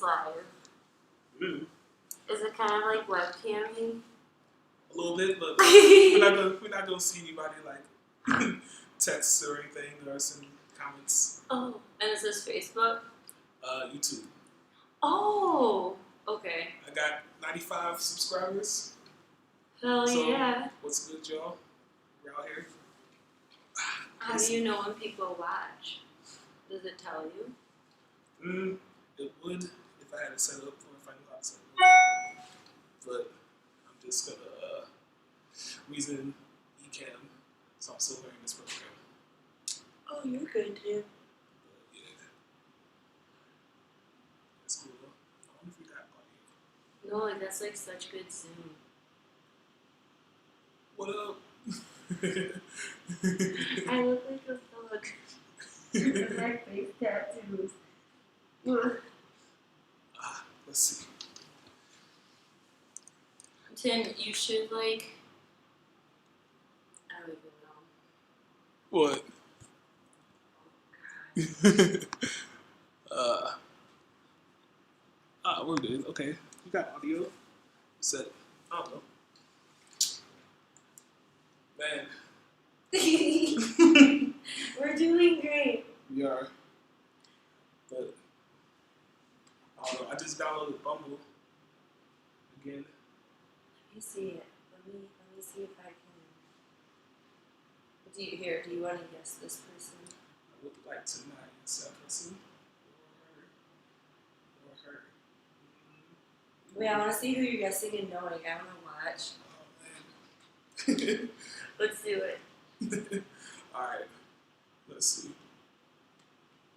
live. Mm. Is it kind of like webcamming? A little bit, but we're not gonna see anybody like text or anything or send comments. Oh, and is this Facebook? YouTube. Oh, okay. I got 95 subscribers. Hell So, yeah. What's good, y'all? We're out here. How do you know when people watch? Does it tell you? It would if I had it set up or if I knew how to set it up. But I'm just gonna reason eCam, so I'm still learning this program. Oh, you're good too. But yeah, that's cool. I wonder if we got audio. No, like that's like such good Zoom. What up? I look like a thug. With my face tattoos. Let's see. Tim, you should like. I don't even know. What? We're good. Okay, you got audio set. I don't know. Man. We're doing great. We are. But I don't know. I just downloaded Bumble again. Let me see it. Let me see if I can. Do you want to guess this person? I would like to not guess that person or her. Wait, I want to see who you're guessing and knowing. I want to watch. Oh man. Let's do it. Alright. Let's see.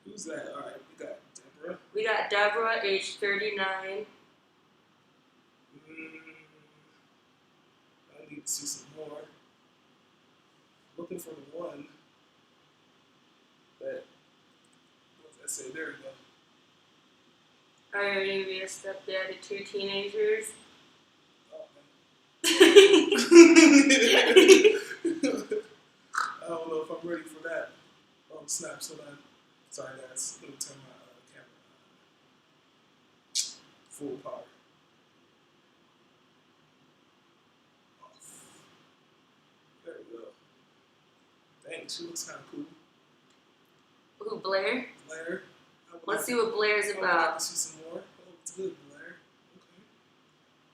Who's that? Alright, we got Deborah. We got Deborah, age 39. I need to see some more. Looking for the one that, what did I say? There we go. Are you going to be a stepdad to 2 teenagers? Oh, I don't know if I'm ready for that. Oh, snap. So then, sorry guys. Let me turn my camera full power. Off. There we go. Dang, she looks kind of cool. Who, Blair? Blair. Let's see what Blair's I would about. like to see some more. Oh, it's good, Blair. Okay.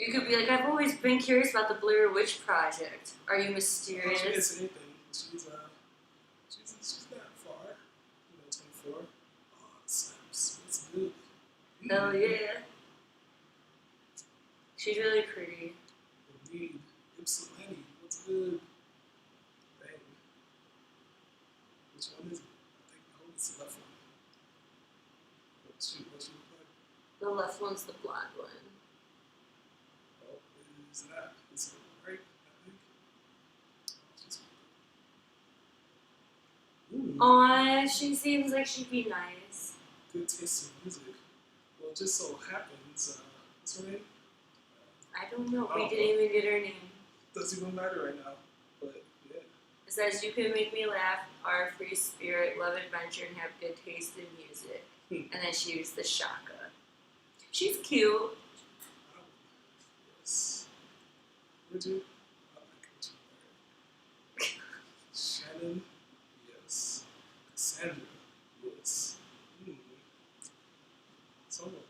You could be like, I've always been curious about the Blair Witch Project. Are you mysterious? She didn't say anything. She's not far. 24. Oh, snaps. It's good. Hell yeah. She's really pretty. Indeed. Ypsilanti. What's good? Dang. Which one is it? I hope it's the left one. What she look like? The left one's the blonde one. Oh, it is not. It's right, I think. Ooh. Aw, she seems like she'd be nice. Good taste in music. Well, it just so happens, what's her name? I don't know. Oh, We didn't even get her name. Doesn't even matter right now. But, yeah. It says, you can make me laugh, are a free spirit, love adventure, and have good taste in music. And then she used the shaka. She's cute. Yes. Would you? I like it. Shannon? Yes. Cassandra? Yes. Someone.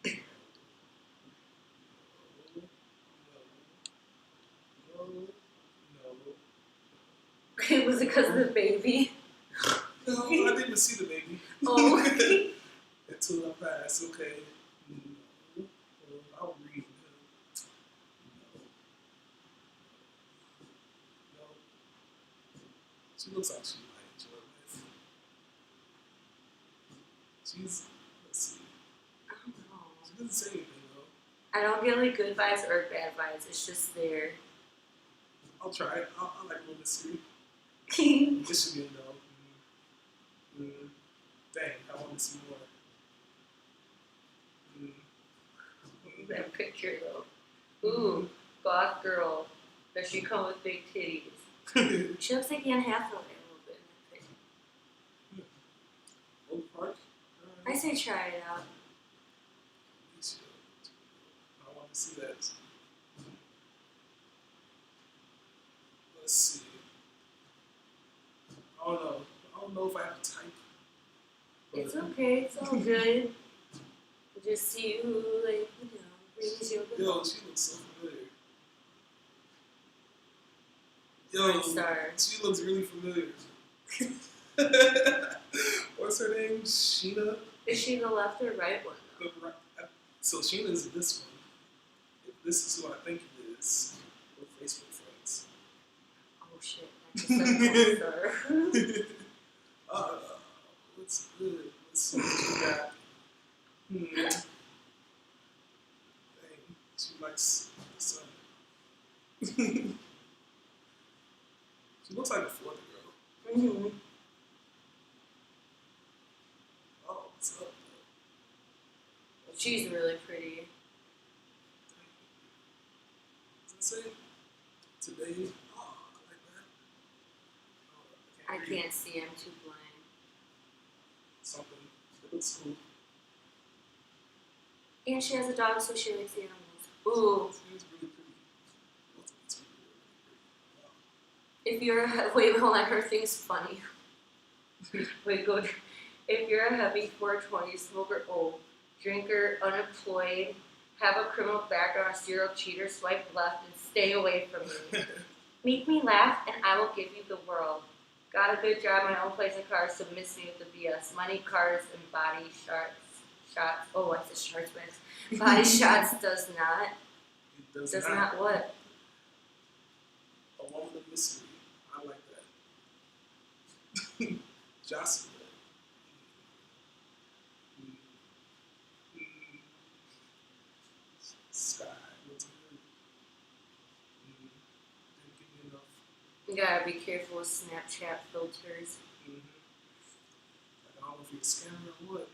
Okay. No. Was it because of the baby? No, I didn't even see the baby. Oh. Until I pass, okay. No. I'll read. No. She looks like she might enjoy life. Let's see. I don't know. She doesn't say anything though. I don't get like good vibes or bad vibes. It's just there. I'll try it. I like a little mystery. That Michigan though. Dang, I want to see more. picture though. Ooh, goth girl. Does she come with big titties? She looks like Anne Hathaway a little bit in that pic. Oak Park? I say try it out. I want to see that. Let's see. I don't know. I don't know if I have a type. It's okay. It's all good. Just see who, like, brings you a Yo, good she looks so familiar. Yo, star. she looks really familiar. What's her name? Sheena? Is she the left or right one? Though? So Sheena's this one. This is who I think it is. We're Facebook friends. Oh shit! I just said one star. What's good? Let's see what you got. Dang, she likes the sun. She looks like a Florida girl. Mm-hmm. Oh, what's up? She's really pretty. Does it say today? Oh, like that. I can't see. I'm too blind. Something. It looks cool. And she has a dog, so she likes animals. Ooh. It's really pretty. It's If you're a wait, hold on, her thing's funny. Wait, go. If you're a heavy 420 smoker, drinker, unemployed, have a criminal background, serial cheater, swipe left and stay away from me. Make me laugh and I will give you the world. Got a good job, my own place and cars, so miss me with the BS. Money, cars, and body shots. Oh, what's the sharks mix? Body shots does not. It Does not what? A woman of mystery. I like that. Jocelyn. Sky. What's good? Didn't give me enough. You gotta be careful with Snapchat filters. I don't know if you're a scammer or what.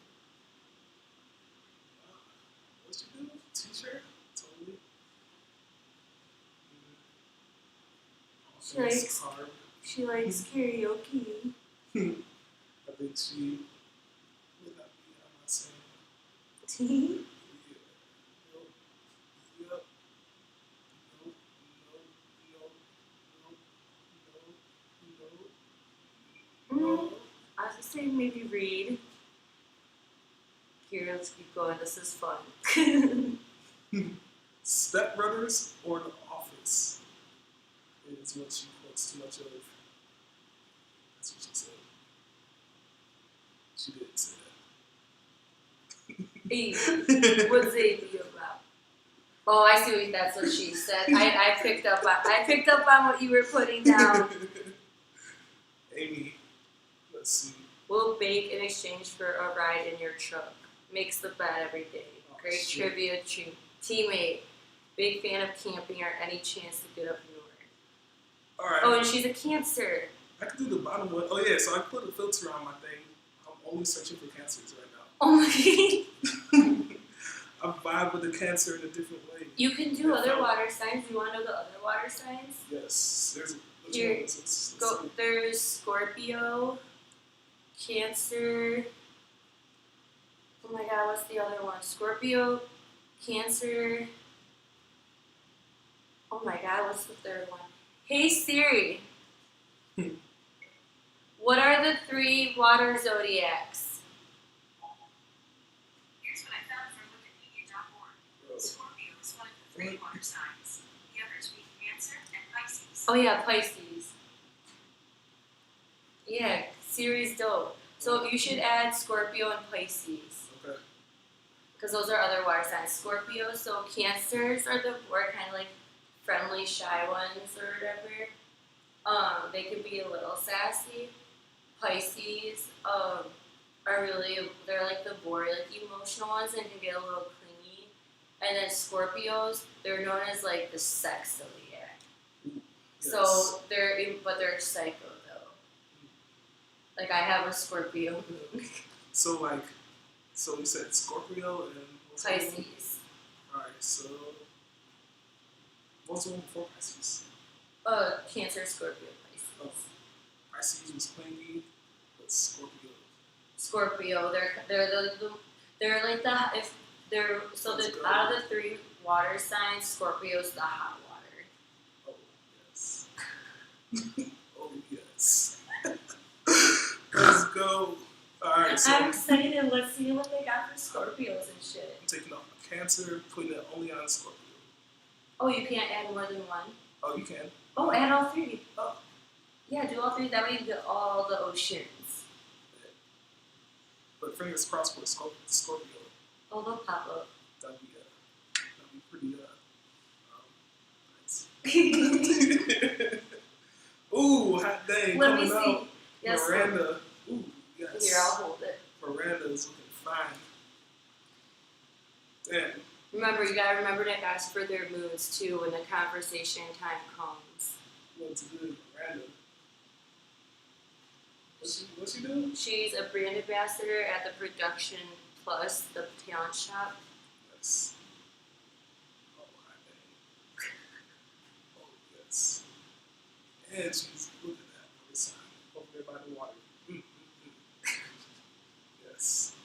What you do? T-shirt? Totally. She likes karaoke. I think she would not be, I'm not saying. Tea? Yep. No. I was just saying maybe read. Here, let's keep going. This is fun. Step Brothers or The Office is what she quotes too much of. That's what she said. She didn't say that. Hey, what's it be about? Oh, I see. That's what she said. I picked up on what you were putting down. Amy, let's see. We'll bake in exchange for a ride in your truck. Makes the bed every day. Great shit. trivia teammate. Big fan of camping or any chance to get up north. All right. Oh, and she's a Cancer. I can do the bottom one. Oh yeah, so I put a filter on my thing. I'm only searching for cancers right now. Oh my. I vibe with the Cancer in a different way. You can do other water signs. You want to know the other water signs? Yes. There's Here, let's go. see. There's Scorpio, Cancer. Oh my God, what's the other one? Scorpio, Cancer. Oh my God, what's the third one? Hey Siri. What are the 3 water zodiacs? Here's what I found from Wikipedia.org. Scorpio is one of the 3 water signs. The others being Cancer and Pisces. Oh yeah, Pisces. Yeah, Siri's dope. So you should add Scorpio and Pisces. Okay. Because those are other water signs. Scorpio, so Cancers are the more kind of like friendly, shy ones or whatever. They can be a little sassy. Pisces are really, they're like the boring, like emotional ones and can get a little clingy. And then Scorpios, they're known as like the sex zodiac. Yes. So but they're psycho though. Like I have a Scorpio moon. So you said Scorpio and what's the other one? Pisces. Alright, so what's the one before Pisces? Cancer, Scorpio, Oh, Pisces was clingy, but Scorpio. Scorpio, they're like the if they're so Let's the go. out of the 3 water signs, Scorpio's the hot water. Oh, yes. Oh, yes. Let's go. Alright, so I'm excited. Let's see what they got for Scorpios and shit. I'm taking off Cancer, putting it only on Scorpio. Oh, you can't add more than one? Oh, you can. Oh, add all 3. Oh. Yeah, do all 3. That way you get all the oceans. But fingers crossed for Scorpio. Oh, they'll pop up. That'd be pretty nice. Ooh, hot day Let me coming see. out. Yes. Miranda. Ooh, yes. Here, I'll hold it. Miranda's looking fine. Damn. Remember, you gotta remember to ask for their moods too when the conversation time comes. What's good, Miranda? What's she doing? She's a brand ambassador at the Production Plus, the talent shop. Yes. Oh, hot day. Oh, yes. And she's looking at the sign over there by the water. Yes.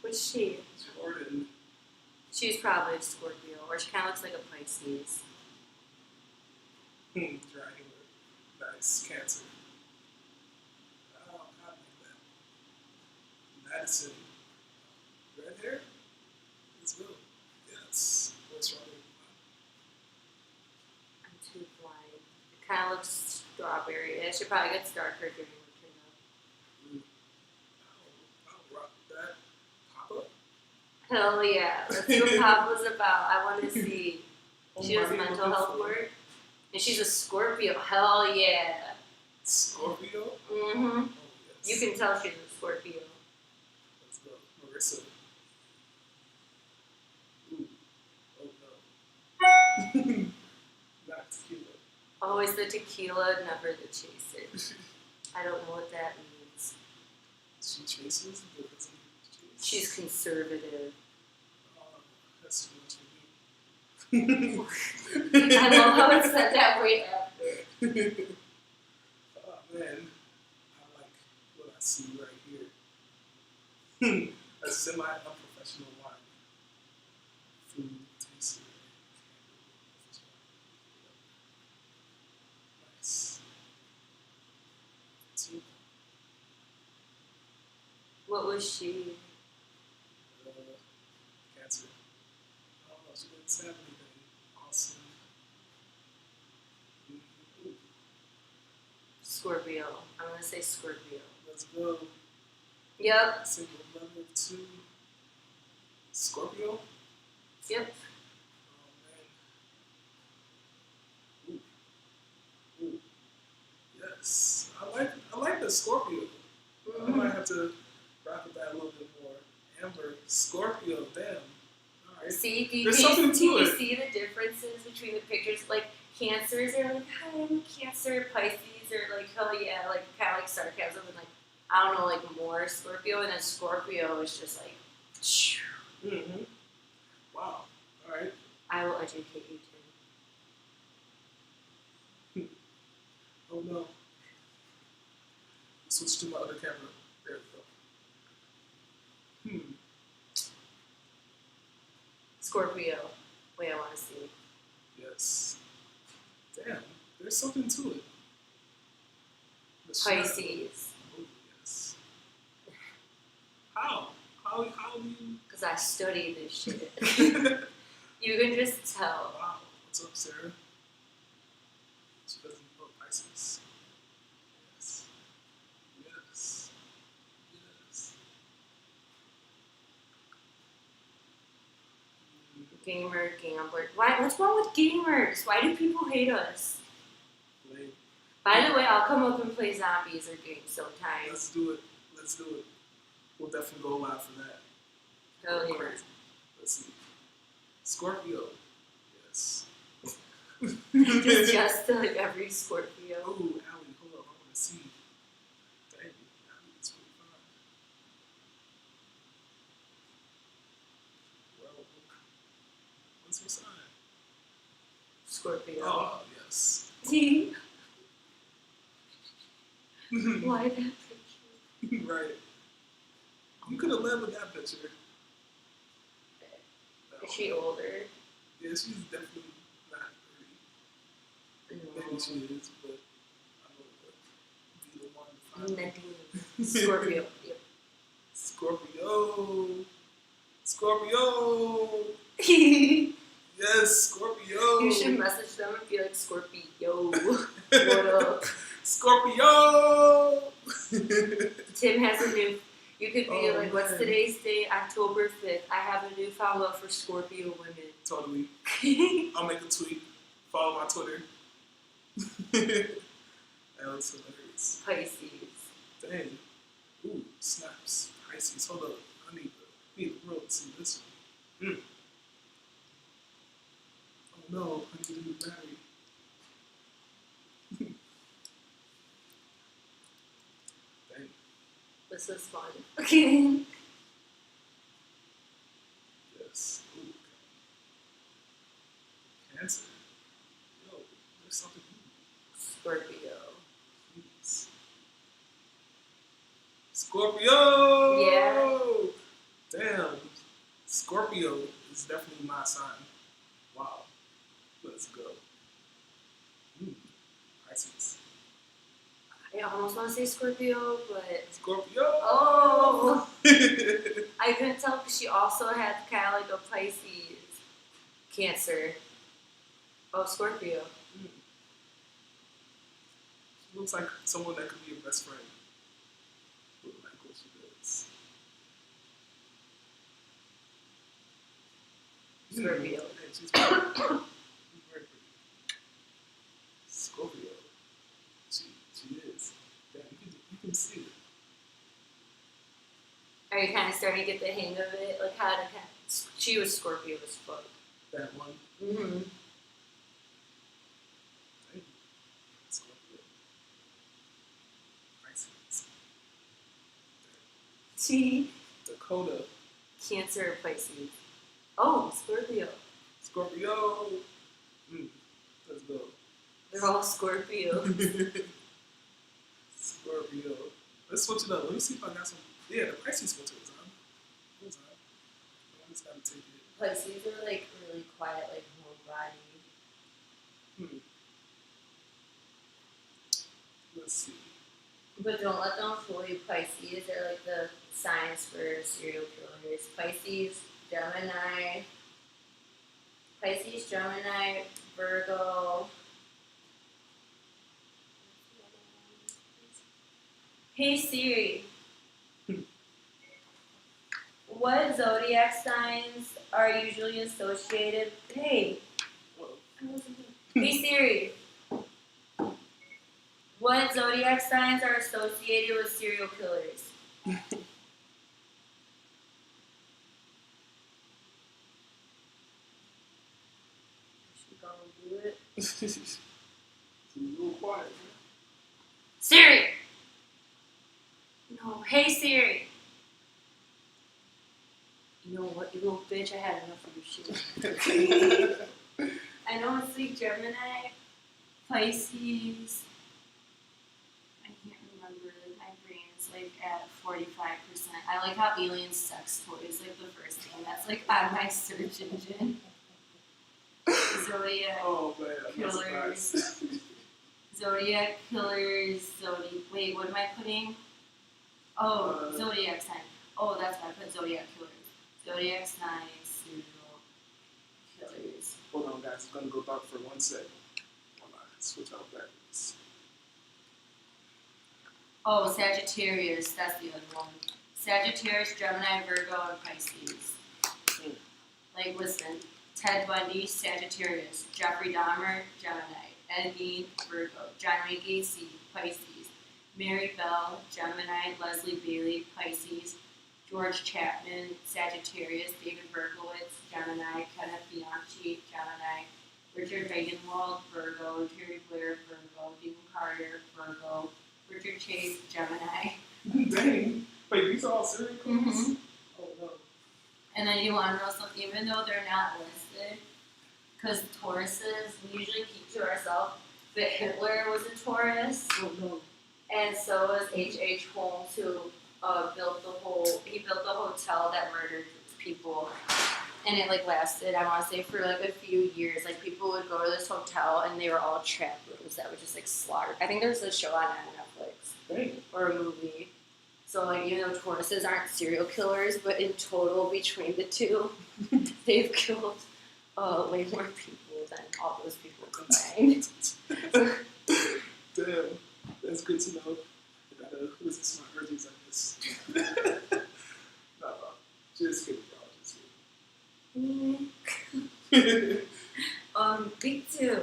What's she? Jordan. She's probably a Scorpio, or she kind of looks like a Pisces. Dry humor. Nice. Cancer. Oh, I like that. Madison. Red hair? Let's go. Yes. What's wrong with I'm too blind. It kind of looks strawberry-ish. It probably gets darker during winter I'll rock that. Papa? though. Hell yeah. Let's see what Papa's about. I want to see. She does mental health work. And she's a Scorpio. Hell yeah. Scorpio? Mm-hmm. Oh, yes. You can tell she's a Scorpio. Let's go. Marissa. Ooh. Oh, no. Not tequila. Always the tequila, never the chaser. I don't know what that means. She chases, but doesn't chase. She's conservative. That's too much for me. I love how it said that way after. Oh man, I like what I see right here. A semi-unprofessional wine. Food, tasting, nice. Tea. What was she? Cancer. Oh, she didn't have anything. Awesome. Ooh, Scorpio. I'm gonna say Scorpio. let's go. Yep. Single number 2. Scorpio? Yep. Oh man. Ooh. Ooh. Yes. I like the Scorpio. I might have to rock with that a little bit more. Amber, Scorpio, damn. Alright. See, do you There's something to you it. see the differences between the pictures? Like Cancers are like, hi, I'm a Cancer. Pisces are like, hell yeah, like kind of like sarcasm and like, I don't know, like more Scorpio, and then Scorpio is just like, shoo. Mm-hmm. Wow. Alright. I will educate you too. Oh no. Switch to my other camera. There we go. Scorpio. Wait, I want to see. Yes. Damn. There's something to it. The shadow. Pisces. Oh, yes. How? How do you... Because I study this shit. You can just tell. Wow. What's up, Sarah? She doesn't know Pisces. Yes. Yes. Yes. Gamer, gambler. Why? What's wrong with gamers? Why do people hate us? Lame. By the way, I'll come up and play zombies or games sometime. Let's do it. Let's do it. We'll definitely go live for that. Hell yeah. Crazy. Let's see. Scorpio. Yes. Just like every Scorpio. Oh, Allie, hold up. I want to see. Dang, Allie is 25. Well, what's her sign? Scorpio. Oh, yes. See? Why that picture? Right. You could have led with that picture. Is she older? Yeah, she's definitely not 30. Maybe she is, but I don't know. Be the one to find Nadine. Scorpio. Yep. Scorpio. Scorpio. You Yes, Scorpio. should message them and be like, Scorpio. What up? Scorpio. Tim has a new. You could be Oh, like, what's man. today's date? October 5th. I have a newfound love for Scorpio women. Totally. I'll make a tweet. Follow my Twitter. That was hilarious. Pisces. Dang. Ooh, snaps. Pisces. Hold up. I need the world to see this one. Oh no, I need a new battery. Dang. This is fun. Okay. Yes. Ooh. Cancer. Yo, there's something. Scorpio. Please. Scorpio! Yeah. Damn. Scorpio is definitely my sign. Wow. Let's go. Pisces. I almost want to say Scorpio, but Scorpio! oh, I couldn't tell because she also had kind of like a Pisces, Cancer. Oh, Scorpio. She looks like someone that could be your best friend. Look like what she does. Scorpio. Hey, she's very pretty. She's very pretty. Scorpio. She is. Damn, you can see it. Are you kind of starting to get the hang of it? Like how to kind of, she was Scorpio as fuck. That one. Mm-hmm. Dang. Scorpio. Pisces. She, Dakota. Cancer or Pisces. Oh, Scorpio. Scorpio. Let's go. They're all Scorpio. Scorpio. Let's switch it up. Let me see if I got some. Yeah, the Pisces filter is on. It's on. I just gotta take it. Pisces are like really quiet, like homebody. Let's see. But don't let them fool you. Pisces are like the signs for serial killers. Pisces, Gemini, Virgo. Hey Siri, what zodiac signs are usually associated? Hey, hey Siri, what zodiac signs are associated with serial killers? She gonna do it. She's a little quiet, man. Siri! No, hey Siri! You know what, you little bitch, I had enough of your shit. I know it's like Gemini, Pisces. I can't remember. My brain is like at 45%. I like how alien sex toys like the first thing that's like on my search engine. Zodiac Oh man, I'm not Killers. surprised. Zodiac killers. Wait, what am I putting? Oh, zodiac sign. Oh, that's why I put zodiac killers. Zodiac signs, serial killers. Hold on, guys. It's gonna go dark for 1 second. Hold on. Switch out batteries. Oh, Sagittarius. That's the other one. Sagittarius, Gemini, Virgo, and Pisces. Like, listen. Ted Bundy, Sagittarius. Jeffrey Dahmer, Gemini. Ed Gein, Virgo. John Wayne Gacy, Pisces. Mary Bell, Gemini. Leslie Bailey, Pisces. George Chapman, Sagittarius. David Berkowitz, Gemini. Kenneth Bianchi, Gemini. Richard Reaganwald, Virgo. Terry Blair, Virgo. Dean Carter, Virgo. Richard Chase, Gemini. Dang. Wait, these are all serial killers? Mm-hmm. Oh no. And then you want to know something, even though they're not listed, because Tauruses, we usually keep to ourselves, but Hitler was a Taurus, Oh no. And so was H.H. Holmes, who built the hotel that murdered people. And it like lasted, I want to say, for like a few years. Like people would go to this hotel and they were all trap rooms that were just like slaughtered. I think there's a show on Netflix or a movie. So like even though tortoises aren't serial killers, but in total between the two, they've killed way more people than all those people combined. Damn, that's good to know. I gotta listen to my urges, I guess. No, just kidding, y'all. Just kidding. Me too.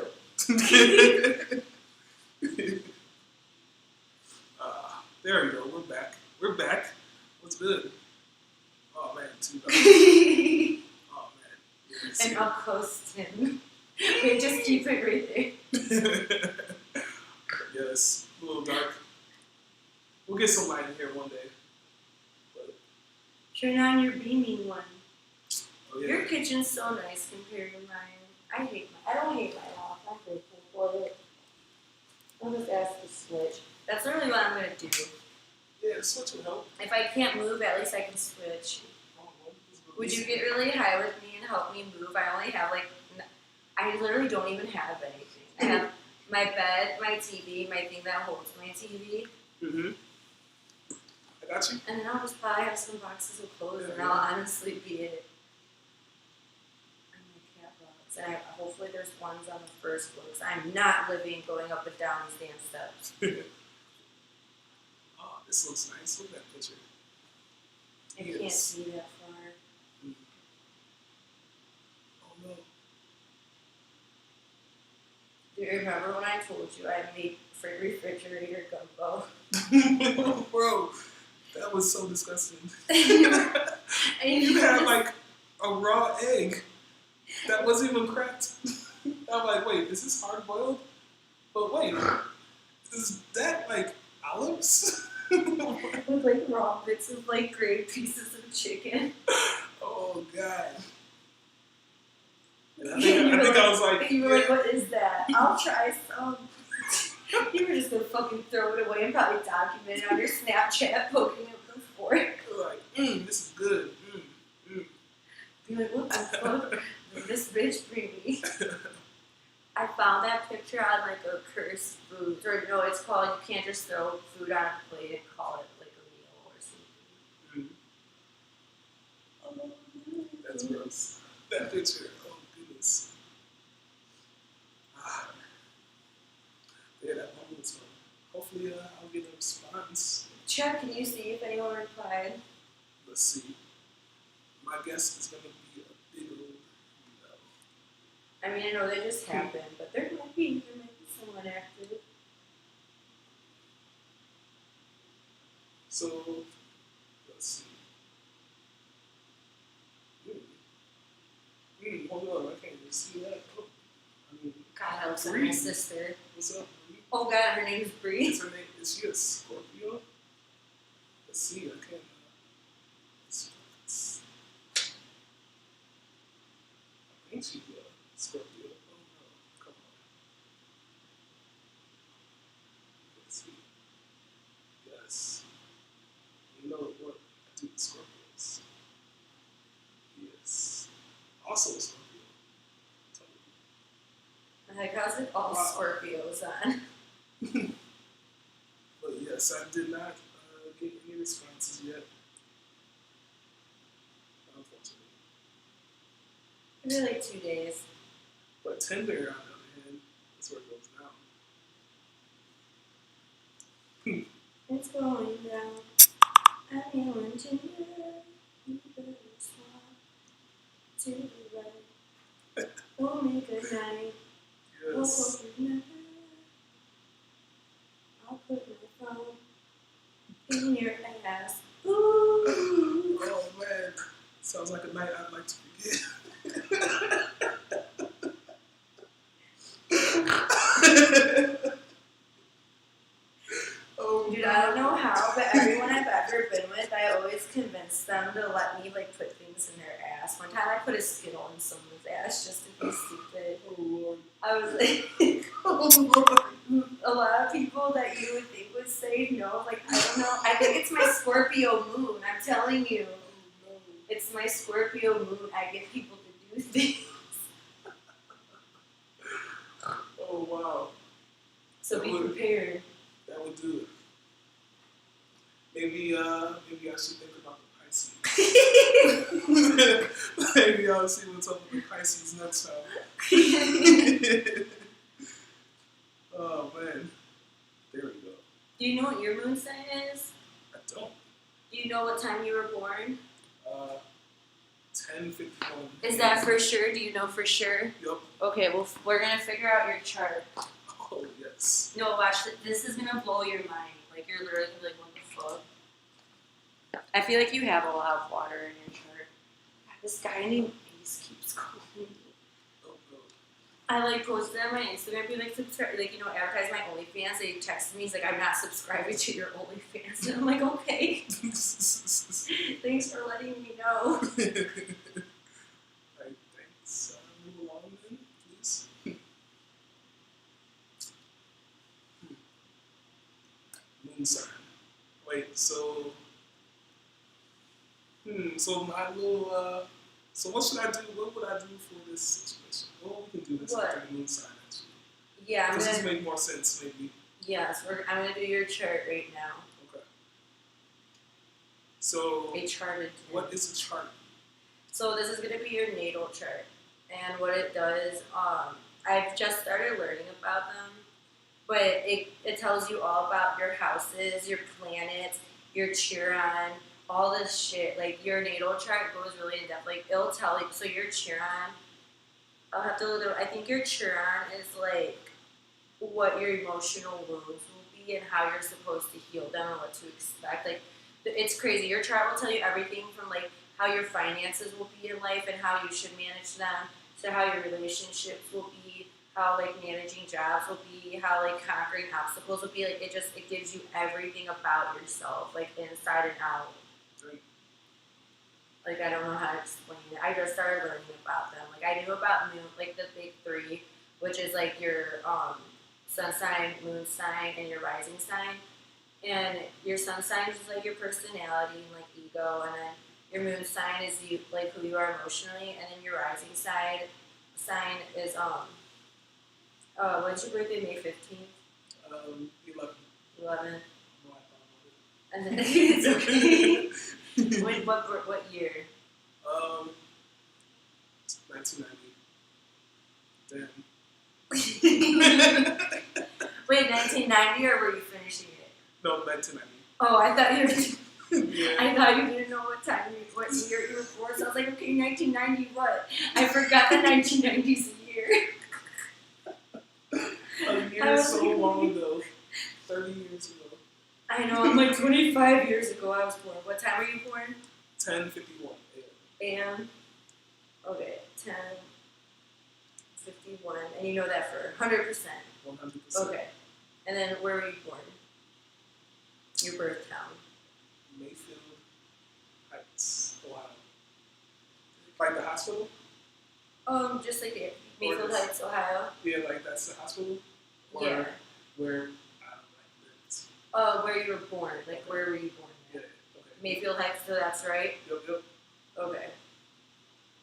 There we go. We're back. We're back. What's good? Oh man, $2. Oh man. Yes. And I'll coast him. Wait, just keep it right there. Yes, a little dark. We'll get some light in here one day. But, Turn on your beaming one. oh yeah. Your kitchen's so nice compared to mine. I don't hate mine off. I'm grateful for it. I'll just ask to switch. That's literally what I'm gonna do. Yeah, the switch will help. If I can't move, at least I can switch. Would you get really high with me and help me move? I only have I literally don't even have anything. I have my bed, my TV, my thing that holds my TV. Mm-hmm. I got you. And then I'll just probably have some boxes of clothes, and I'll honestly be it. And my cat box. And hopefully there's ones on the first floor, because I'm not living going up and down these damn steps. Oh, this looks nice. Look at that picture. I can't see that far. Oh no. Do you remember when I told you I made refrigerator gumbo? Bro, that was so disgusting. And You had like a raw egg that wasn't even cracked. I'm like, wait, is this hard boiled? But wait, is that like olives? with like raw bits of like gray pieces of chicken. Oh god. And I think I was like, you were like, what is that? I'll try some. You were just gonna fucking throw it away and probably document it on your Snapchat, poking it with a fork. like, this is good. Be like, what the fuck did this bitch bring me? I found that picture on like a cursed foods, or no, it's called, you can't just throw food on a plate and call it like a meal or something. That's gross. That picture, oh goodness. Yeah, that one was fun. Hopefully I'll get a response. Check, can you see if anyone replied? Let's see. My guess is going to be a big old no. I mean, I know they just happened, but there might be someone active. So, let's see. Hold on, I can't even see that. Oh, I mean, God helps my Bree. sister. What's up, Bree? Oh God, her name's Bree. Is her name? Is she a Scorpio? Let's see. I can't. I think she's a Scorpio. Oh no! Come on. Let's see. Yes. You know what? I do the Scorpios. Yes. Also a Scorpio. Like, how's it all Scorpios on? But yes, I did not get any responses yet. Unfortunately. Maybe like 2 days. But Tinder, on the other hand, is where it goes down. It's going down. I'm on Tinder. You better swap to the right. We'll make a night. Yes. I'll put my phone in your ass. Ooh. Oh man, sounds like a night I'd like to forget. Oh, Dude, I don't know how, but everyone I've ever been with, I always convince them to let me like put things in their ass. One time I put a Skittle in someone's ass just to be stupid. oh Lord. I was like, oh Lord. A lot of people that you would think would would say no. Like, I don't know. I think it's my Scorpio moon. I'm telling you. Oh, It's my Scorpio moon. I get people to do things. no. Oh, wow. So be prepared. That would do it. Maybe I should think about the Pisces. Maybe I'll see what's up with the Pisces next time. Oh, man. There we go. Do you know what your moon sign is? I don't. Do you know what time you were born? 10:51. Is that for sure? Do you know for sure? Yep. Okay, well, we're going to figure out your chart. Oh, yes. No, watch, this is going to blow your mind. Like, you're literally like, what the fuck? I feel like you have a lot of water in your chart. This guy named Ace keeps calling me. Oh, no. I like posted on my Instagram, be like, subscribe, like, you know, advertise my OnlyFans. They texted me, he's like, I'm not subscribing to your OnlyFans. And I'm like, okay. Thanks for letting me know. Right, thanks. Move along then, please. Moon sign. Wait, so. So my little. So what should I do? What would I do for this situation? Well, we can do this after the moon sign, actually. Yeah, I'm Does this gonna. make more sense, maybe? Yes, I'm gonna do your chart right now. Okay. So, A charted. what is a chart? So this is gonna be your natal chart, and what it does. I've just started learning about them, but it tells you all about your houses, your planets, your Chiron, all this shit. Like your natal chart goes really in depth. Like it'll tell you. So your Chiron, I'll have to look at. I think your Chiron is like what your emotional wounds will be and how you're supposed to heal them and what to expect. Like it's crazy. Your chart will tell you everything from like how your finances will be in life and how you should manage them, to how your relationships will be, how like managing jobs will be, how like conquering obstacles will be. Like it gives you everything about yourself, like inside and out. Like I don't know how to explain it. I just started learning about them. Like I knew about moon, like the big three, which is like your sun sign, moon sign, and your rising sign. And your sun sign is like your personality and like ego, and then your moon sign is you like who you are emotionally, and then your rising sign is when's your birthday? May 15th? 11. 11. No, I thought And then it's okay. What year? 1990. Damn. Wait, 1990 or were you finishing it? No, 1990. Oh, I thought you were. Yeah. I thought you didn't know what year you were born. So I was like, okay, 1990 what? I forgot the 1990s a year. A year so long ago. 30 years ago. I know, I'm like 25 years ago I was born. What time were you born? 10:51 AM. Okay, 10:51. And you know that for 100%. 100%. Okay. And then where were you born? Your birth town. Mayfield Heights, Ohio. Like the hospital? Just like the Mayfield Or- Heights, Ohio. Yeah, like that's the hospital? Or Yeah. where I lived. Where you were born. Like, where were you born? Yeah, okay. Mayfield Heights, so that's right? Yep. Okay.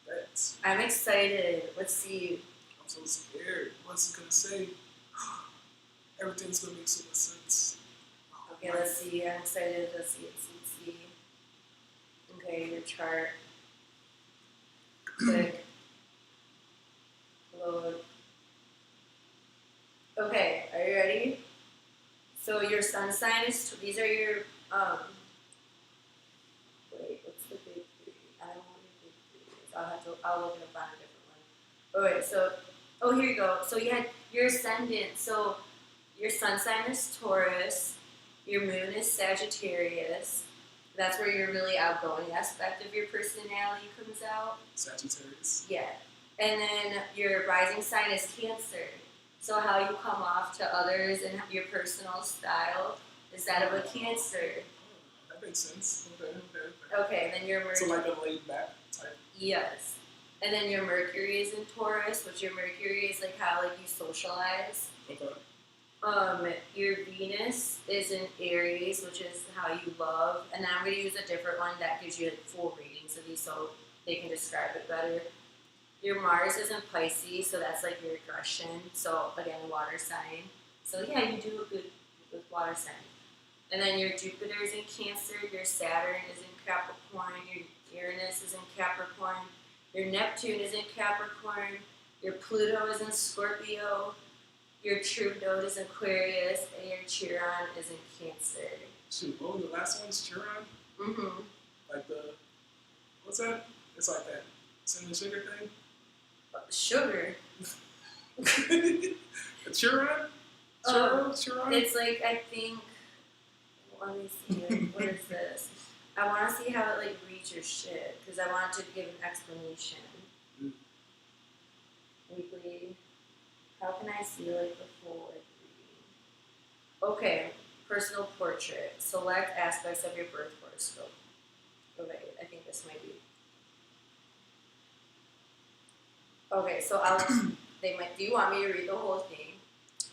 That's. I'm excited. Let's see. I'm so scared. What's it gonna say? Everything's gonna make so much sense. Okay, let's see. I'm excited. Let's see. Okay, your chart. Click. Load. Okay, are you ready? So your sun sign is, these are your, wait, what's the big three? I don't want the big three. I'll look it up on a different one. Alright, so, here you go. So you had your ascendant. So your sun sign is Taurus. Your moon is Sagittarius. That's where your really outgoing aspect of your personality comes out. Sagittarius. Yeah. And then your rising sign is Cancer. So how you come off to others and your personal style is that of a Cancer. Oh, that makes sense. Okay. Okay, and then your So Mercury. like a laid back type. Yes. And then your Mercury is in Taurus, which your Mercury is like how like you socialize. Okay. Your Venus is in Aries, which is how you love, and then I'm going to use a different one that gives you full readings of these so they can describe it better. Your Mars is in Pisces, so that's like your aggression. So again, water sign. So yeah, you do good with water sign. And then your Jupiter is in Cancer, your Saturn is in Capricorn, your Uranus is in Capricorn, your Neptune is in Capricorn, your Pluto is in Scorpio, your True Node is in Aquarius, and your Chiron is in Cancer. Shoot, what was the last one? Chiron? Mm-hmm. Like what's that? It's like that cinnamon sugar thing? Sugar. A Chiron? Chiron? It's like, I think, let me see, what is this? I want to see how it like reads your shit, because I want to give an explanation. Weekly. How can I see like the full like reading? Okay, personal portrait. Select aspects of your birth horoscope. Okay, I think this might be. Okay, so they might. Do you want me to read the whole thing?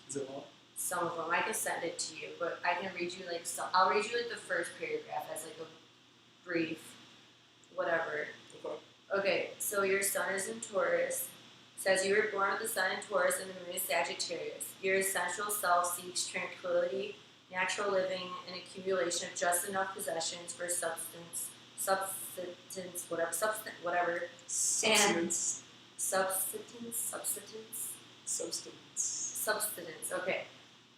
Is it long? Some of them. I can send it to you, but I can read you like some. I'll read you like the first paragraph as like a brief, whatever. Okay. Okay, so your sun is in Taurus. Says you were born with the sun in Taurus and the moon is Sagittarius. Your essential self seeks tranquility, natural living, and accumulation of just enough possessions for substance, whatever. Substance, okay.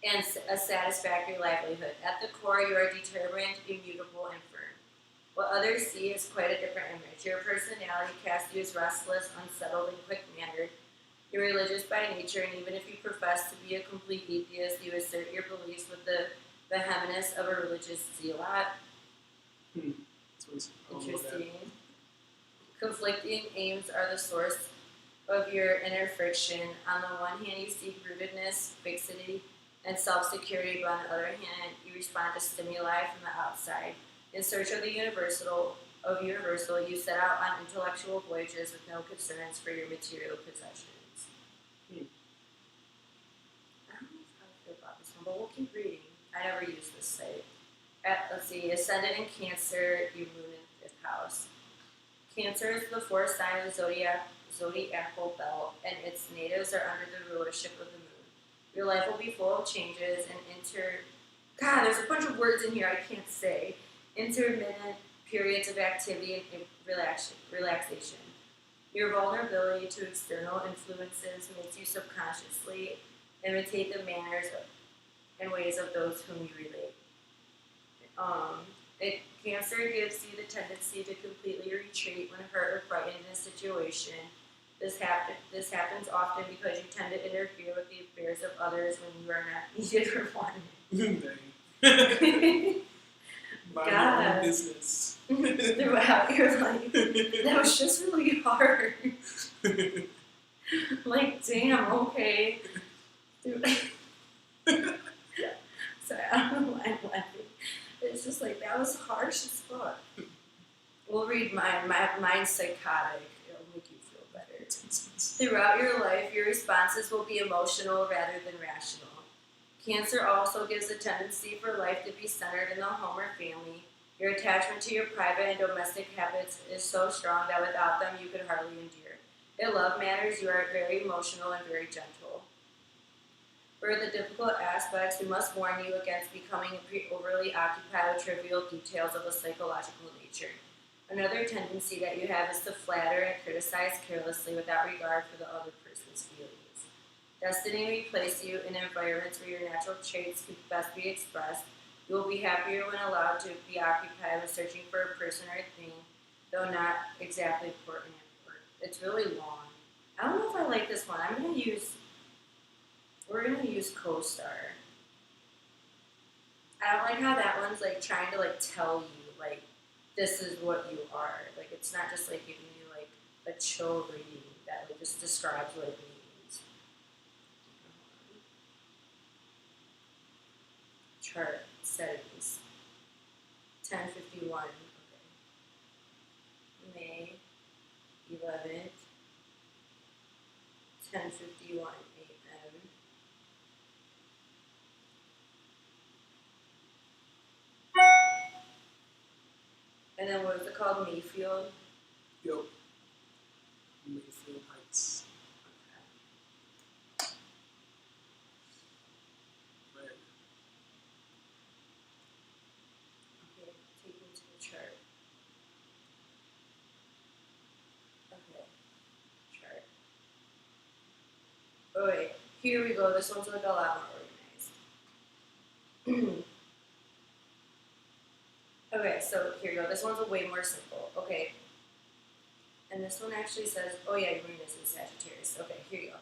And a satisfactory livelihood. At the core, you are determined, immutable, and firm. What others see is quite a different image. Your personality casts you as restless, unsettled, and quick-mannered. You're religious by nature, and even if you profess to be a complete atheist, you assert your beliefs with the vehemence of a religious zealot. Interesting. Conflicting aims are the source of your inner friction. On the one hand, you seek rootedness, fixity, and self-security, but on the other hand, you respond to stimuli from the outside. In search of the universal, you set out on intellectual voyages with no concerns for your material possessions. I don't know how I feel about this one, but we'll keep reading. I never use this site. Let's see, Ascendant in Cancer, your moon in 5th house. Cancer is the fourth sign of the zodiacal belt, and its natives are under the rulership of the moon. Your life will be full of changes and God, there's a bunch of words in here I can't say. Intermittent periods of activity and relaxation. Your vulnerability to external influences makes you subconsciously imitate the manners and ways of those whom you relate. Cancer gives you the tendency to completely retreat when hurt or frightened in a situation. This happens often because you tend to interfere with the affairs of others when you are not needed or wanted. Mind your own business. Throughout your life. That was just really hard. Like, damn, okay. Sorry, I don't know why I'm laughing. It's just like, that was harsh as fuck. We'll read mine. Mine's psychotic. It'll make you feel better. Throughout your life, your responses will be emotional rather than rational. Cancer also gives a tendency for life to be centered in the home or family. Your attachment to your private and domestic habits is so strong that without them you could hardly endure. In love matters, you are very emotional and very gentle. For the difficult aspects, we must warn you against becoming overly occupied with trivial details of a psychological nature. Another tendency that you have is to flatter and criticize carelessly without regard for the other person's feelings. Destiny may place you in environments where your natural traits can best be expressed. You will be happier when allowed to be occupied with searching for a person or a thing, though not exactly important at work. It's really long. I don't know if I like this one. We're gonna use co-star. I don't like how that one's like trying to like tell you like this is what you are. Like it's not just like giving you like a chill reading that like just describes what it means. Chart settings. 10:51. Okay. May 11th. 10:51 a.m. And then what was it called? Mayfield? Yep. Mayfield Heights. Man. Okay, take me to the chart. Okay, chart. Oh wait, here we go. This one's like a lot more organized. Okay, so here you go. This one's way more simple. Okay. And this one actually says, oh yeah, your moon is in Sagittarius. Okay, here you go.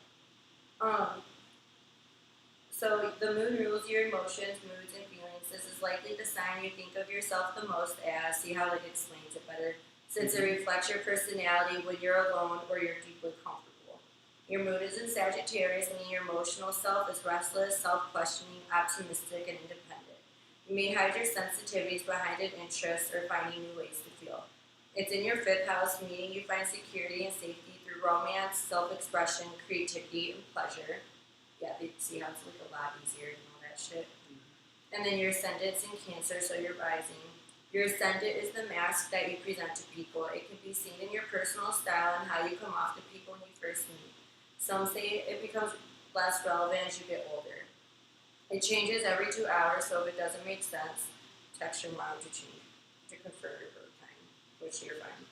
So the moon rules your emotions, moods, and feelings. This is likely the sign you think of yourself the most as. See how it explains it better. Since it reflects your personality when you're alone or you're deeply comfortable. Your mood is in Sagittarius, meaning your emotional self is restless, self-questioning, optimistic, and independent. You may hide your sensitivities behind an interest or finding new ways to feel. It's in your 5th house, meaning you find security and safety through romance, self-expression, creativity, and pleasure. Yeah, they see how it's like a lot easier and all that shit. And then your ascendant's in Cancer, so you're rising. Your ascendant is the mask that you present to people. It can be seen in your personal style and how you come off to people when you first meet. Some say it becomes less relevant as you get older. It changes every 2 hours, so if it doesn't make sense, text your mom to change, to confer over time, which you're fine.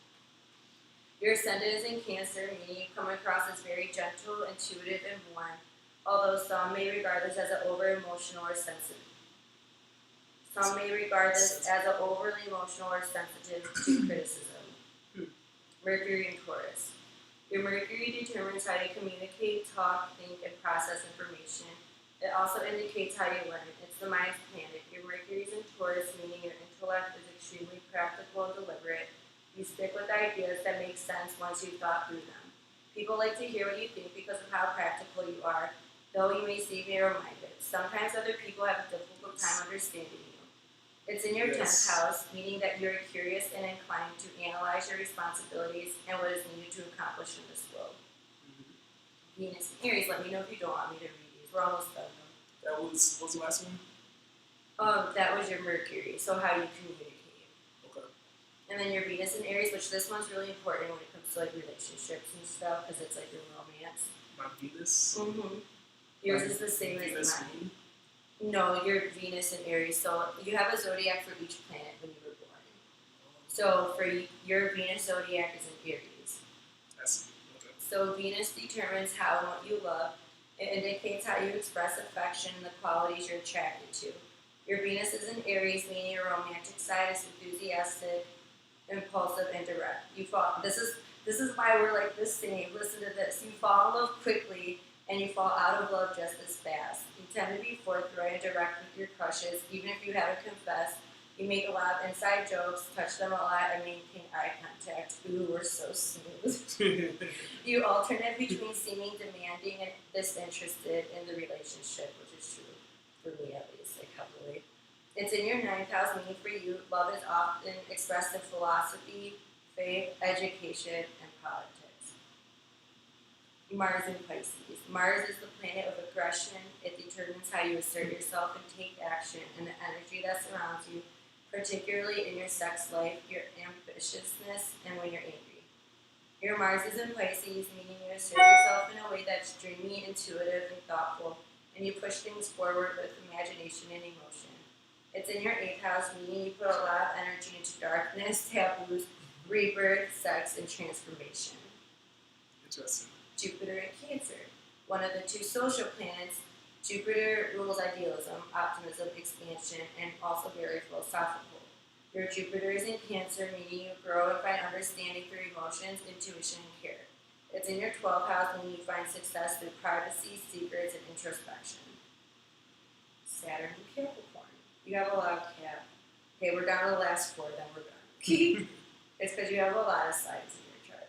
Your ascendant is in Cancer, meaning you come across as very gentle, intuitive, and warm, although some may regard this as an over-emotional or sensitive. Some may regard this as an overly emotional or sensitive to criticism. Mercury in Taurus. Your Mercury determines how you communicate, talk, think, and process information. It also indicates how you learn. It's the mind's planet. Your Mercury is in Taurus, meaning your intellect is extremely practical and deliberate. You stick with ideas that make sense once you've thought through them. People like to hear what you think because of how practical you are, though you may seem narrow-minded. Sometimes other people have a difficult time understanding you. It's in your 10th house, meaning that you're curious and inclined to analyze your responsibilities and what is needed to accomplish in this world. Venus and Aries, let me know if you don't want me to read these. We're almost done though. That was, what's the last one? That was your Mercury, so how you communicate. Okay. And then your Venus and Aries, which this one's really important when it comes to like relationships and stuff, because it's like your romance. My Venus? Yours is the same as mine. No, your Venus and Aries. So you have a zodiac for each planet when you were born. So for your Venus zodiac is in Aries. That's okay. So Venus determines how and what you love. It indicates how you express affection and the qualities you're attracted to. Your Venus is in Aries, meaning your romantic side is enthusiastic, impulsive, and direct. You fall. This is why we're like the same. Listen to this. You fall in love quickly, and you fall out of love just as fast. You tend to be forthright and direct with your crushes, even if you haven't confessed. You make a lot of inside jokes, touch them a lot, and maintain eye contact. Ooh, we're so smooth. You alternate between seeming demanding and disinterested in the relationship, which is true for me at least, like heavily. It's in your 9th house, meaning for you, love is often expressed in philosophy, faith, education, and politics. Mars in Pisces. Mars is the planet of aggression. It determines how you assert yourself and take action, and the energy that surrounds you, particularly in your sex life, your ambitiousness, and when you're angry. Your Mars is in Pisces, meaning you assert yourself in a way that's dreamy, intuitive, and thoughtful, and you push things forward with imagination and emotion. It's in your 8th house, meaning you put a lot of energy into darkness, taboos, rebirth, sex, and transformation. Interesting. Jupiter in Cancer. One of the 2 social planets, Jupiter rules idealism, optimism, expansion, and also very philosophical. Your Jupiter is in Cancer, meaning you grow and find understanding through emotions, intuition, and care. It's in your 12th house, meaning you find success through privacy, secrets, and introspection. Saturn in Capricorn. You have a lot of Cap. Okay, we're down to the last 4, then we're done. It's because you have a lot of signs in your chart.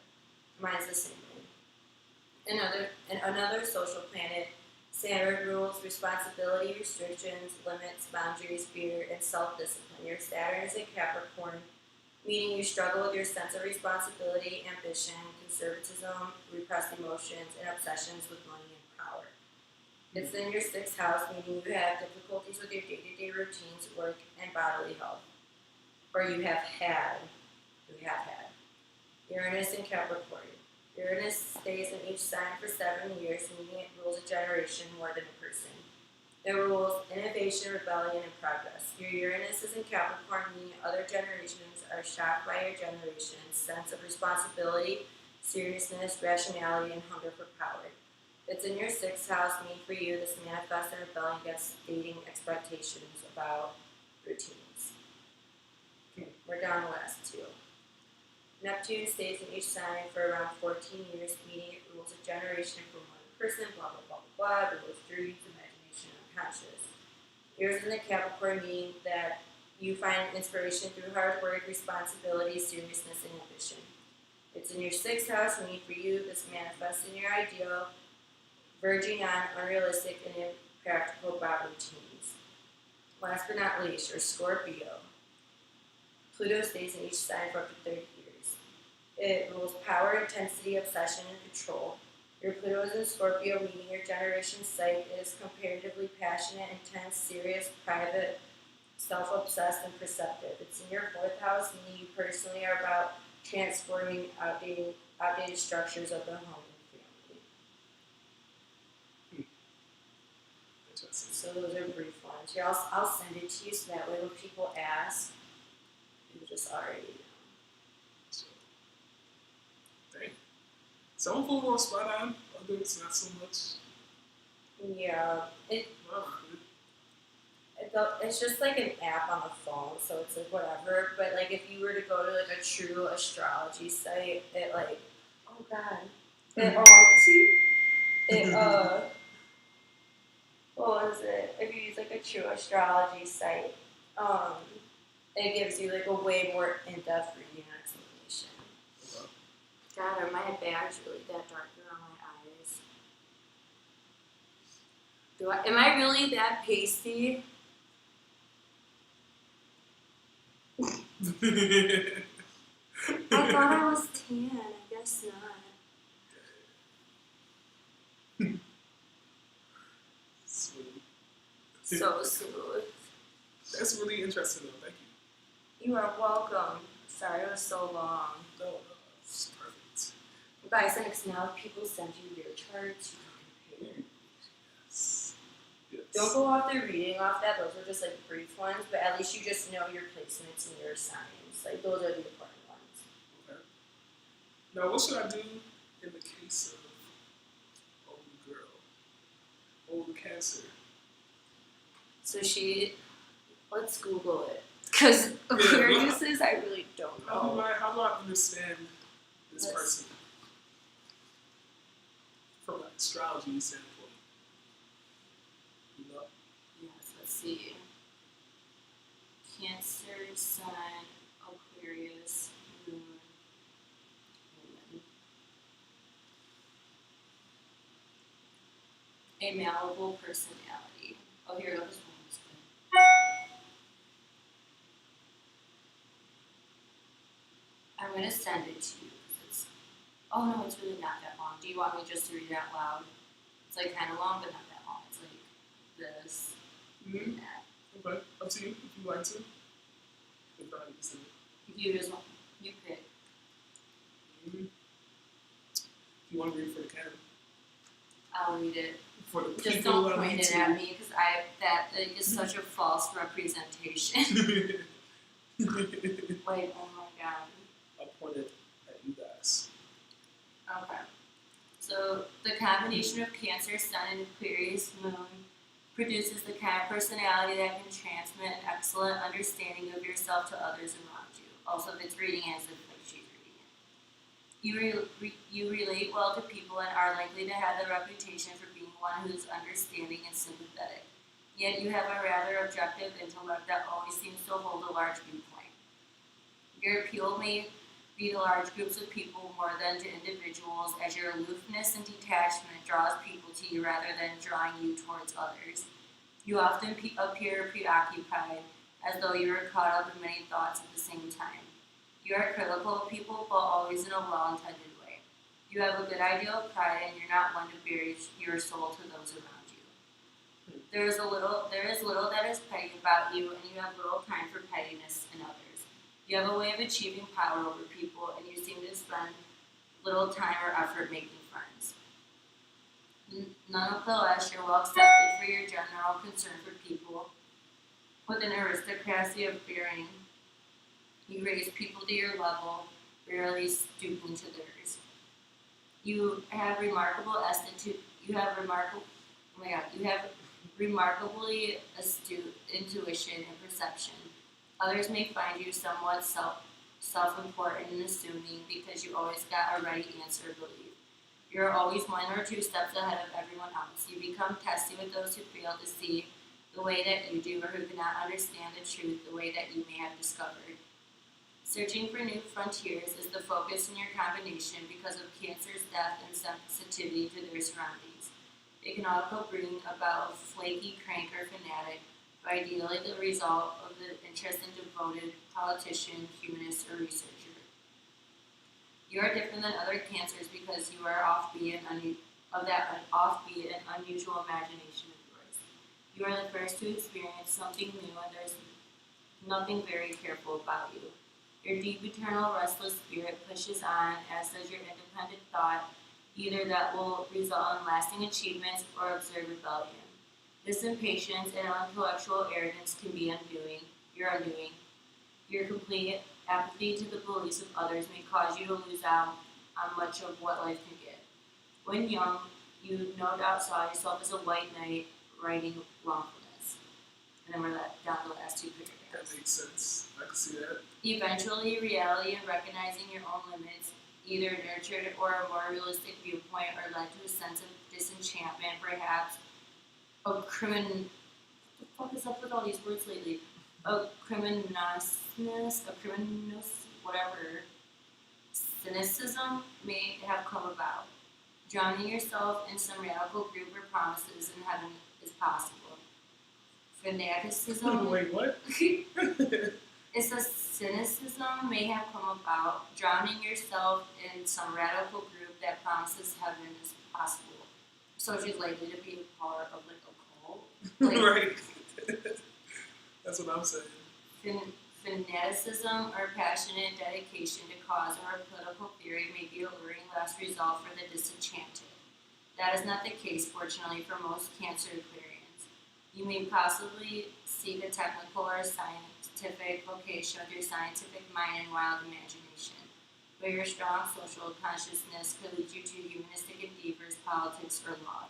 Mine's the same thing. Another social planet, Saturn rules responsibility, restrictions, limits, boundaries, fear, and self-discipline. Your Saturn is in Capricorn, meaning you struggle with your sense of responsibility, ambition, conservatism, repressed emotions, and obsessions with money and power. It's in your 6th house, meaning you have difficulties with your day-to-day routines, work, and bodily health. Or you have had you have had. Uranus in Capricorn. Uranus stays in each sign for 7 years, meaning it rules a generation more than a person. It rules innovation, rebellion, and progress. Your Uranus is in Capricorn, meaning other generations are shocked by your generation's sense of responsibility, seriousness, rationality, and hunger for power. It's in your 6th house, meaning for you this manifests a rebellion against dating expectations about routines. Okay, we're down the last 2. Neptune stays in each sign for around 14 years, meaning it rules a generation from one person, blah, blah, blah, blah, blah, rules dreams, imagination, and unconscious. Yours in the Capricorn, meaning that you find inspiration through hard work, responsibility, seriousness, and ambition. It's in your 6th house, meaning for you this manifests in your ideal, verging on unrealistic and impractical about routines. Last but not least, your Scorpio. Pluto stays in each sign for up to 30 years. It rules power, intensity, obsession, and control. Your Pluto is in Scorpio, meaning your generation's psyche is comparatively passionate, intense, serious, private, self-obsessed, and perceptive. It's in your 4th house, meaning you personally are about transforming outdated structures of the home and family. Interesting. So those are brief ones. Here, I'll send it to you so that way when people ask, you just already know. So, dang. Some of them more spot on, others not so much. Yeah, Wow. it's just like an app on the phone, so it's like whatever. But like if you were to go to like a true astrology site, it like, oh god, what was it? If you use like a true astrology site, it gives you like a way more in-depth reading explanation. God, are my bags really that dark around my eyes? Am I really that pasty? I thought I was tan. I guess not. Smooth. So smooth. That's really interesting though, thank you. You are welcome. Sorry it was so long. No, it's perfect. Guys, next now if people send you your charts, you can compare. Yes. Yes. Don't go out there reading off that. Those are just like brief ones, but at least you just know your placements and your signs. Like those are the important ones. Okay. Now, what should I do in the case of old girl, old Cancer? So let's Google it. Because Aquariuses, I really don't know. How do I understand this Let's person from an astrology standpoint? You know? Yes, let's see. Cancer, Sun, Aquarius, Moon, Woman. A malleable personality. Oh, here goes. I'm gonna send it to you because it's. Oh no, it's really not that long. Do you want me just to read it out loud? It's like kind of long, but not that long. It's like this and that. Okay, up to you if you like to. If I need to. You just want. You pick. Mm-hmm. If you want to read for the camera. I'll read it. For the Just people don't on point it YouTube. at me because that is such a false representation. Wait, oh my god. I pointed at you guys. Okay. So the combination of Cancer, Sun, and Aquarius Moon produces the kind of personality that can transmit an excellent understanding of yourself to others around you. Also, if it's reading as if like she's reading it. You relate well to people and are likely to have the reputation for being one who's understanding and sympathetic. Yet you have a rather objective intellect that always seems to hold a large viewpoint. Your appeal may be to large groups of people more than to individuals, as your aloofness and detachment draws people to you rather than drawing you towards others. You often appear preoccupied, as though you are caught up in many thoughts at the same time. You are critical of people, but always in a well-intended way. You have a good idea of pride, and you're not one to bare your soul to those around you. There is little that is petty about you, and you have little time for pettiness in others. You have a way of achieving power over people, and you seem to spend little time or effort making friends. Nonetheless, you're well accepted for your general concern for people. With an aristocracy of bearing, you raise people to your level, rarely stooping to theirs. You have remarkably astute intuition and perception. Others may find you somewhat self-important and assuming because you always got a ready answer or belief. You're always 1 or 2 steps ahead of everyone else. You become testy with those who fail to see the way that you do or who cannot understand the truth the way that you may have discovered. Searching for new frontiers is the focus in your combination because of Cancer's depth and sensitivity to their surroundings. It can also bring about a flaky crank or fanatic, but ideally the result of the interest in devoted politician, humanist, or researcher. You are different than other Cancers because you are offbeat and unusual imagination of yours. You are the first to experience something new, and there's nothing very careful about you. Your deep, eternal, restless spirit pushes on, as does your independent thought, either that will result in lasting achievements or absurd rebellion. This impatience and intellectual arrogance can be undoing. Your complete apathy to the beliefs of others may cause you to lose out on much of what life can give. When young, you no doubt saw yourself as a white knight righting wrongfulness. And then we're down to the last 2 paragraphs. That makes sense. I can see that. Eventually, reality and recognizing your own limits either nurtured or a more realistic viewpoint or led to a sense of disenchantment, perhaps a what the fuck is up with all these words lately? Cynicism may have come about. Drowning yourself in some radical group or promises in heaven is possible. Fanaticism. Wait, what? It says cynicism may have come about. Drowning yourself in some radical group that promises heaven is possible. So she's likely to be a part of like a cult. Like, Right. That's what I'm saying. Fanaticism or passionate dedication to cause or a political theory may be alluring last result for the disenchanted. That is not the case, fortunately, for most Cancer Aquarians. You may possibly seek a technical or scientific vocation with your scientific mind and wild imagination, but your strong social consciousness could lead you to humanistic endeavors, politics, or law.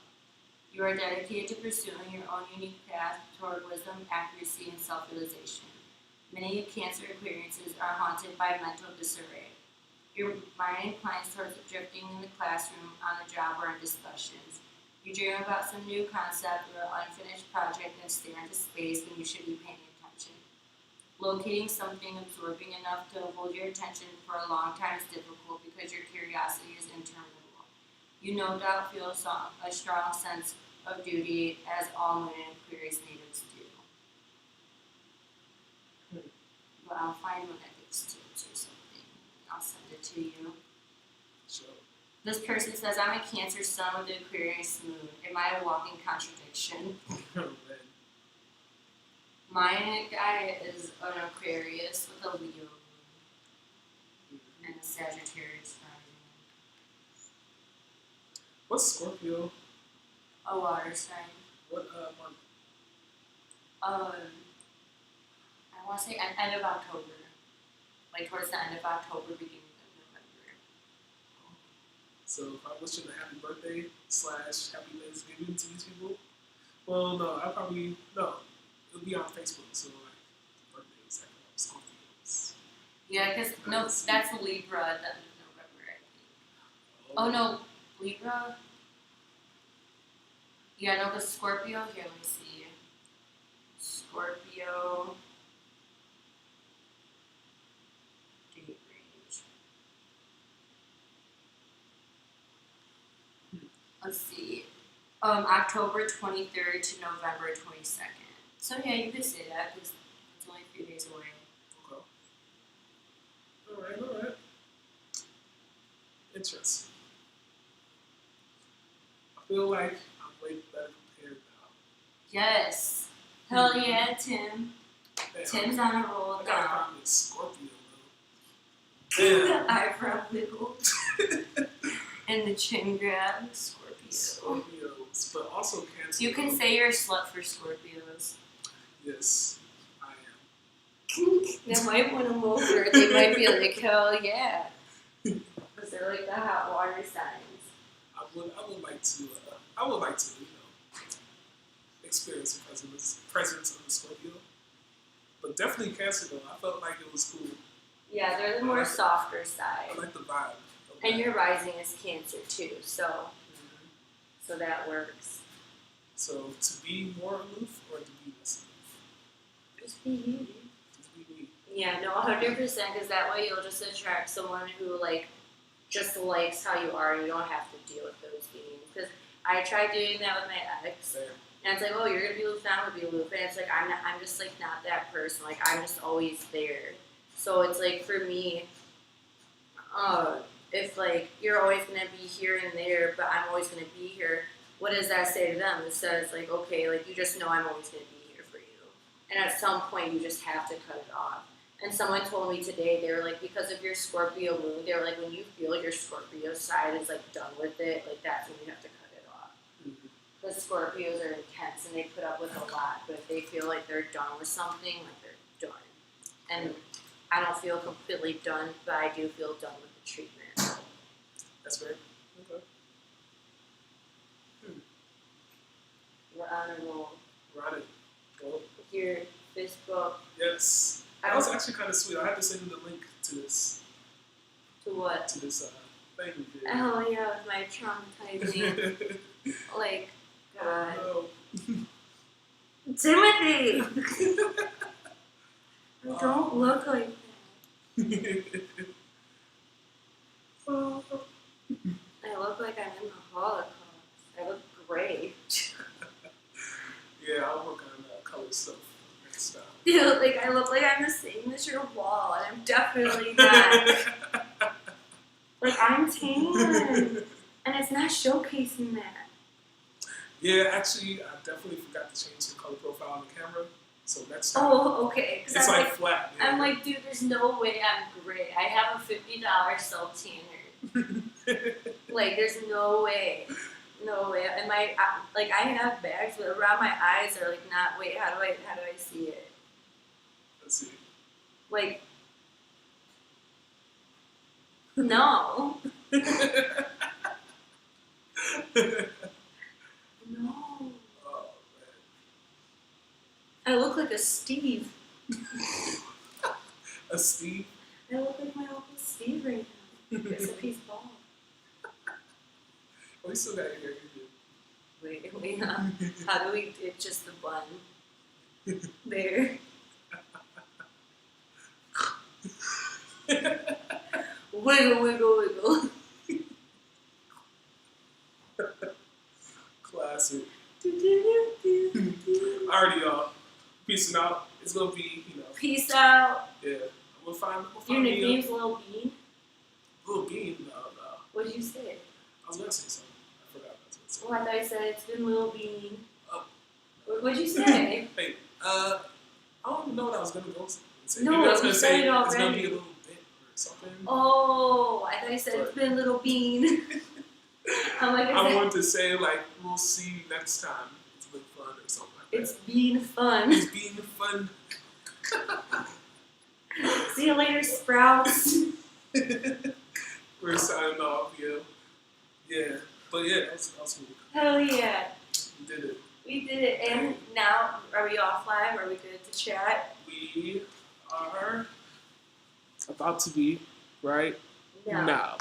You are dedicated to pursuing your own unique path toward wisdom, accuracy, and self-realization. Many Cancer experiences are haunted by mental disarray. Your mind inclines towards drifting in the classroom, on the job, or in discussions. You dream about some new concept or unfinished project and stare into space when you should be paying attention. Locating something absorbing enough to hold your attention for a long time is difficult because your curiosity is interminable. You no doubt feel a strong sense of duty, as all Moon and Aquarius natives do. But I'll find one that gives tips or something. I'll send it to you. Sure. This person says, I'm a Cancer sun with the Aquarius moon. Am I a walking contradiction? Oh, man. My guy is an Aquarius with a Leo moon and a Sagittarius rising. What's Scorpio? A water sign. What month? I want to say end of October. Like towards the end of October, beginning of November. So if I wish them a happy birthday / happy Thanksgiving to these people, well, no, it'll be on Facebook. So like birthdays, Scorpios. Yeah, because no, that's Libra at the end of November, I think. Oh no, Libra. Yeah, no, because Scorpio. Here, let me see. Scorpio. Date range. Let's see. October 23rd to November 22nd. So yeah, you could say that because it's only a few days away. Okay. All right. Interesting. I feel like I'm way better prepared now. Yes. Hell yeah, Tim. Man, Tim's on a roll I gotta now. find this Scorpio Yeah. The eyebrow wiggle. And the chin grab, Scorpio. Scorpios, but also Cancer. You can say you're a slut for Scorpios. Yes, I They might win them over. They might be like, hell yeah. Because they're like the hot water signs. I would like to, experience the presence of the Scorpio. But definitely Cancer, though. I felt like it was cool. Yeah, they're the more softer side. I like the vibe. And your rising is Cancer too, so that works. So to be more aloof or to be less aloof? Just be you. Just be me. Yeah, no, 100%, because that way you'll just attract someone who, like, just likes how you are and you don't have to deal with those games. Because I tried doing that with my ex, Fair. and it's like, oh, you're going to be aloof, I'm going to be aloof. And it's like, I'm just, like, not that person. Like, I'm just always there. So it's like, for me, if, like, you're always going to be here and there, but I'm always going to be here, what does that say to them? It says, like, okay, like, you just know I'm always going to be here for you. And at some point, you just have to cut it off. And someone told me today, they were like, because of your Scorpio moon, they were like, when you feel your Scorpio side is, like, done with it, like, that's when you have to cut it off. Because Scorpios are intense and they put up with a lot, but if they feel like they're done with something, like, they're done. And I don't feel completely done, but I do feel done with the treatment. That's fair. Okay. We're on a roll. We're on it. Go. With your fist bump. Yes. That was actually kind of sweet. I had to send you the link to this. To what? To this thing we did. Oh, yeah, with my traumatizing. Like, God. Oh, Timothy! no. Don't look like that. Oh. I look like I'm in the Holocaust. I look great. Yeah, I'll work on color stuff next time. Like, I look like I'm the same as your wall, and I'm definitely not. Like, I'm tan, and it's not showcasing that. Yeah, actually, I definitely forgot to change the color profile on the camera. So next time, Oh, okay. 'Cause it's I'm like flat. Yeah. I'm like, dude, there's no way I'm gray. I have a $50 self tanner. Like, there's no way. No way. And I have bags, but around my eyes are like not. Wait, how do I see it? Let's see. Like, no. No. Oh I look like a Steve. man. A Steve. I look like my uncle Steve right now. Except he's bald. Oh, we still got your hair. Wait, how do we? It's just the bun. There. Wiggle, wiggle, wiggle. Classic. Peace Alrighty, y'all. Peacing out. It's gonna be, out. Yeah. We'll find Your me nickname's Lil Bean? a little bean. No. What did you say? I was gonna say something. I forgot what I was gonna say. Oh, I thought you said it's been Lil Bean. Oh. What'd you say? Hey, I don't even know what I was gonna go say. No, Maybe I was you gonna said say it it's gonna already. be a little bit or something. Oh, I thought you said it's been Little Bean. I'm like, I wanted to say like we'll see you next time. It's been fun or something like it's being fun. that. It's being fun. See you later, Sprouts. We're signing off, yeah. But yeah, that was cool. Hell yeah. We did it. We did it. And now, are we offline? Are we good to chat? We are about to be right No. now.